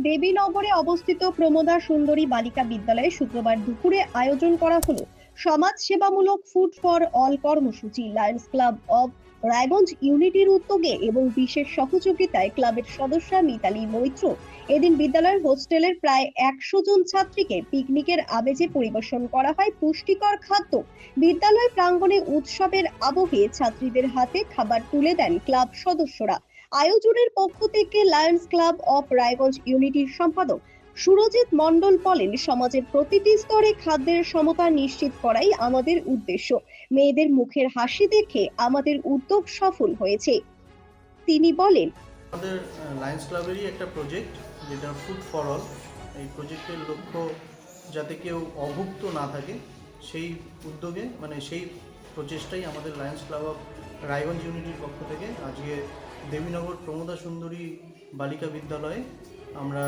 দেবীনগরে অবস্থিত প্রমোদা সুন্দরী বালিকা বিদ্যালয়ে শুক্রবার দুপুরে আয়োজন করা হলো সমাজ সেবামূলক ফুড ফর অল কর্মসূচি। লায়ন্স ক্লাব অব রায়গঞ্জ ইউনিটির উদ্যোগে এবং বিশেষ সহযোগিতায় ক্লাবের সদস্য মিতালি মৈত্র এদিন বিদ্যালয়ের হোস্টেলের প্রায় 100 জন ছাত্রীকে পিকনিকের আমেজে পরিবেশন করা হয় পুষ্টিকর খাদ্য। বিদ্যালয় প্রাঙ্গণে উৎসবের আবহে ছাত্রীদের হাতে খাবার তুলে দেন ক্লাব সদস্যরা। আয়োজনের পক্ষ থেকে লায়ন্স ক্লাব অফ রায়গঞ্জ ইউনিটির সম্পাদক সুরজিৎ মণ্ডল বলেন, সমাজের প্রতিটি স্তরে খাদ্যের সমতা নিশ্চিত করাই আমাদের উদ্দেশ্য। মেয়েদের মুখের হাসি দেখে আমাদের উদ্যোগ সফল হয়েছে। তিনি বলেন, আমাদের লায়ন্স ক্লাবেরই একটা প্রজেক্ট যেটা ফুড ফর অল। এই প্রজেক্টের লক্ষ্য যাতে কেউ অভুক্ত না থাকে, সেই উদ্যোগে সেই প্রচেষ্টাই আমাদের লায়ন্স ক্লাব অফ রায়গঞ্জ ইউনিটির পক্ষ থেকে আজকে দেবীনগর প্রমোদা সুন্দরী বালিকা বিদ্যালয়ে আমরা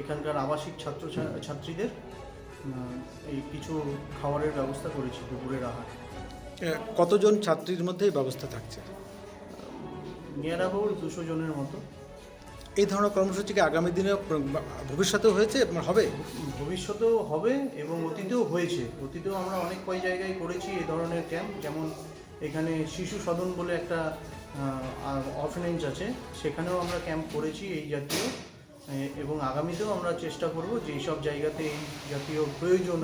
এখানকার আবাসিক ছাত্রীদের এই কিছু খাবারের ব্যবস্থা করেছি। দুপুরের আহার কতজন ছাত্রীর মধ্যে এই ব্যবস্থা থাকছে? নিয়ার অ্যাবাউট 200 জনের মতো। এই ধরনের কর্মসূচিকে আগামী দিনে ভবিষ্যতেও হয়েছে হবে? ভবিষ্যতেও হবে এবং অতীতেও হয়েছে। অতীতেও আমরা অনেক কয় জায়গায় করেছি এই ধরনের ক্যাম্প, যেমন এখানে শিশু সদন বলে একটা অরফানেজ আছে, সেখানেও আমরা ক্যাম্প করেছি এই জাতীয়, এবং আগামীতেও আমরা চেষ্টা করব যে এইসব জায়গাতে এই জাতীয় প্রয়োজন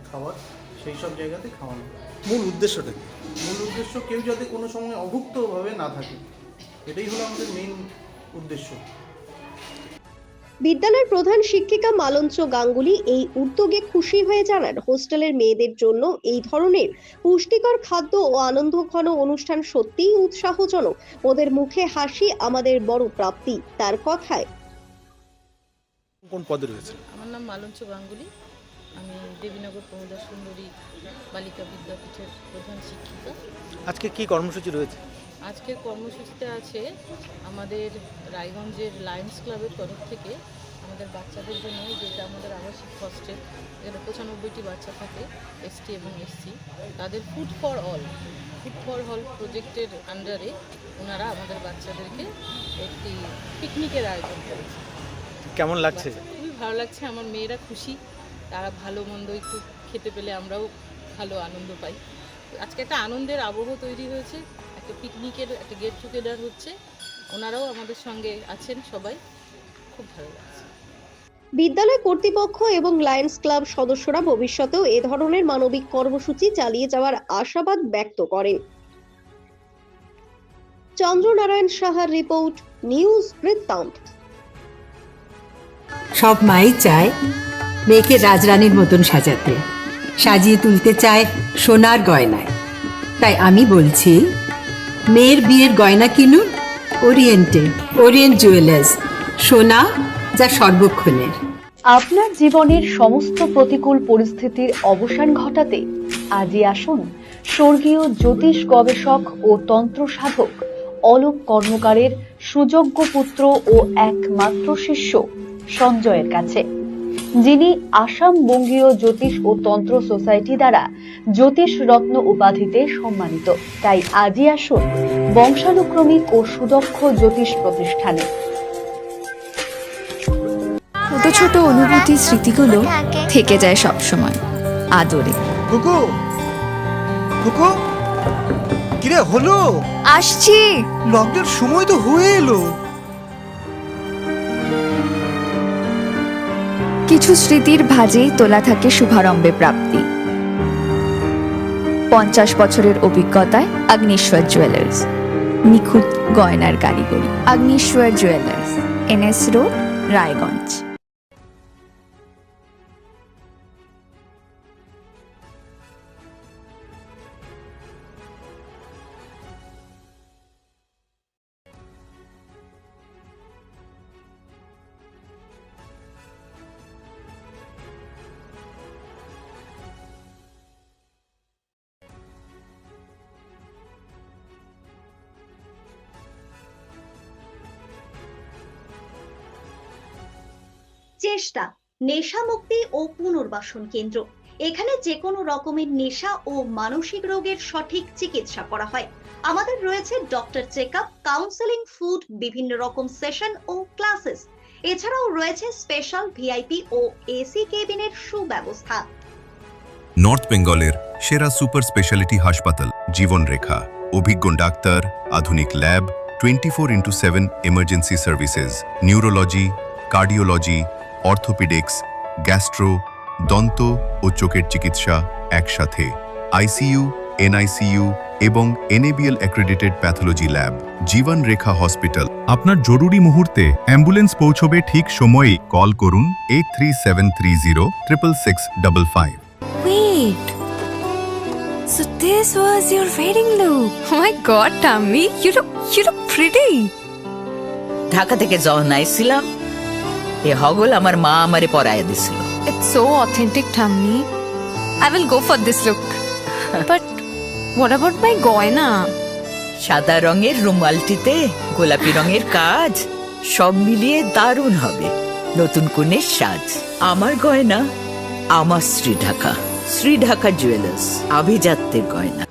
খাবার সেই সব জায়গাতে খাওয়ানো। মূল উদ্দেশ্যটা কি? মূল উদ্দেশ্য কেউ যাতে কোনো সময় অভুক্তভাবে না থাকে, এটাই হলো আমাদের মেইন উদ্দেশ্য। বিদ্যালয়ের প্রধান শিক্ষিকা মালঞ্চ গাঙ্গুলি এই উদ্যোগে খুশি হয়ে জানান, হোস্টেলের মেয়েদের জন্য এই ধরনের পুষ্টিকর খাদ্য ও আনন্দঘন অনুষ্ঠান সত্যিই উৎসাহজনক। ওদের মুখে হাসি আমাদের বড় প্রাপ্তি। তার কথায়, কোন পদে রয়েছে? আমার নাম মালঞ্চ গাঙ্গুলি। আমি দেবীনগর প্রমোদা সুন্দরী বালিকা বিদ্যাপীঠের প্রধান শিক্ষিকা। আজকে কি কর্মসূচি রয়েছে? আজকের কর্মসূচিতে আছে আমাদের রায়গঞ্জের লায়ন্স ক্লাবের তরফ থেকে আমাদের বাচ্চাদের জন্য, যেটা আমাদের আবাসিক হস্টেল, যেখানে 95টি বাচ্চা থাকে এসটি এবং এসসি, তাদের ফুড ফর অল প্রজেক্টের আন্ডারে ওনারা আমাদের বাচ্চাদেরকে একটি পিকনিকের আয়োজন করেছে। কেমন লাগছে? খুবই ভালো লাগছে। আমার মেয়েরা খুশি, তারা ভালো মন্দ একটু খেতে পেলে আমরাও ভালো আনন্দ পাই। আজকে একটা আনন্দের আবহ তৈরি হয়েছে, একটা পিকনিকের একটা গেট টুগেদার হচ্ছে, ওনারাও আমাদের সঙ্গে আছেন, সবাই খুব ভালো লাগছে। বিদ্যালয় কর্তৃপক্ষ এবং লায়ন্স ক্লাব সদস্যরা ভবিষ্যতেও এ ধরনের মানবিক কর্মসূচি চালিয়ে যাওয়ার আশাবাদ ব্যক্ত করেন। চন্দ্রনারায়ণ সাহার রিপোর্ট, নিউজ বৃত্তান্ত। সব মাই চায় মেয়েকে রাজরানীর মতন সাজাতে, সাজিয়ে তুলতে চায় সোনার গয়নায়। তাই আমি বলছি, মেয়ের বিয়ের গয়না কিনুন ওরিয়েন্ট জুয়েলার্স, সোনা যা সর্বক্ষণের। আপনার জীবনের সমস্ত প্রতিকূল পরিস্থিতির অবসান ঘটাতে আজই আসুন স্বর্গীয় জ্যোতিষ গবেষক ও তন্ত্র সাধক অলোক কর্মকারের সুযোগ্য পুত্র ও একমাত্র শিষ্য সঞ্জয়ের কাছে, যিনি আসাম বঙ্গীয় জ্যোতিষ ও তন্ত্র সোসাইটি দ্বারা জ্যোতিষ রত্ন উপাধিতে সম্মানিত। তাই আজই আসুন বংশানুক্রমিক ও সুদক্ষ জ্যোতিষ প্রতিষ্ঠানে। ছোট ছোট অনুভূতি, স্মৃতিগুলো থেকে যায় সব সময় আদরে। কুকু কুকু, কিরে হলো? আসছি। লকডাউন সময় তো হয়ে এলো। কিছু স্মৃতির ভাজেই তোলা থাকে শুভারম্ভে প্রাপ্তি। 50 বছরের অভিজ্ঞতায় আগ্নেশ্বর জুয়েলার্স, নিখুঁত গয়নার কারিগরি। Agneshwar jewellers, NS road, Raiganj. চেষ্টা নেশা মুক্তি ও পুনর্বাসন কেন্দ্র। এখানে যে কোনো রকমের নেশা ও মানসিক রোগের সঠিক চিকিৎসা করা হয়। আমাদের রয়েছে ডক্টর চেকআপ, কাউন্সেলিং, ফুড, বিভিন্ন রকম সেশন ও ক্লাসেস। এছাড়াও রয়েছে স্পেশাল ভিআইপি ও এসি কেবিনের সুব্যবস্থা। নর্থ বেঙ্গলের সেরা সুপার স্পেশালিটি হাসপাতাল জীবনরেখা, অভিজ্ঞ ডাক্তার, আধুনিক lab, 24x7 emergency services, neurology, cardiology, orthopaedics, gastro, দন্ত ও চোখের চিকিৎসা একসাথে, আইসিইউ, এনআইসিইউ এবং NABL accredited pathology lab. জীবনরেখা hospital. আপনার জরুরি মুহূর্তে অ্যাম্বুলেন্স পৌঁছবে ঠিক সময়েই। কল করুন 83730 66655। Wait. So this was your wedding look. Oh my god, Tammy, you look pretty. Dhaka থেকে যখন আইছিলাম এ হগল আমার মা আমারে পরাইয়া দিছিল। It's so authentic, Tammy. I will go for this look. But what about my goina? সাদা রঙের রুমালটিতে গোলাপি রঙের কাজ, সব মিলিয়ে দারুণ হবে নতুন কনের সাজ। আমার গয়না আমার শ্রী ঢাকা জুয়েলার্স, আভিজাত্যের গয়না।